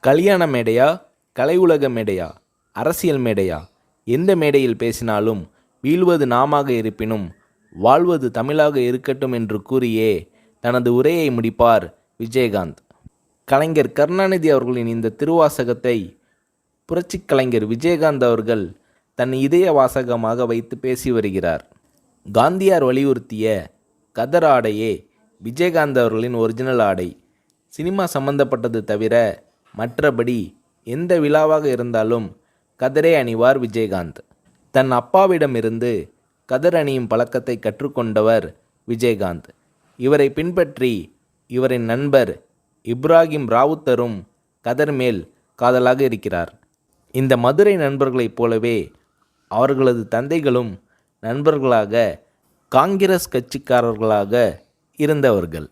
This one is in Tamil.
கல்யாண மேடையா, கலை உலக மேடையா, அரசியல் மேடையா, எந்த மேடையில் பேசினாலும் வீழ்வது நாமாக இருப்பினும் வாழ்வது தமிழாக இருக்கட்டும் என்று கூறியே தனது உரையை முடிப்பார் விஜயகாந்த். கலைஞர் கருணாநிதி அவர்களின் இந்த திருவாசகத்தை புரட்சிக் கலைஞர் விஜயகாந்த் அவர்கள் தன் இதய வாசகமாக வைத்து பேசி வருகிறார். காந்தியார் வலியுறுத்திய கதர் ஆடையே விஜயகாந்த் அவர்களின் ஒரிஜினல் ஆடை. சினிமா சம்பந்தப்பட்டது தவிர மற்றபடி எந்த விழாவாக இருந்தாலும் கதரே அணிவார் விஜயகாந்த். தன் அப்பாவிடமிருந்து கதர் அணியும் பழக்கத்தை கற்றுக்கொண்டவர் விஜயகாந்த். இவரை பின்பற்றி இவரின் நண்பர் இப்ராஹிம் ராவுத்தரும் கதர் மேல் காதலாக இருக்கிறார். இந்த மதுரை நண்பர்களைப் போலவே அவர்களது தந்தைகளும் நண்பர்களாக காங்கிரஸ் கட்சிக்காரர்களாக இருந்தவர்கள்.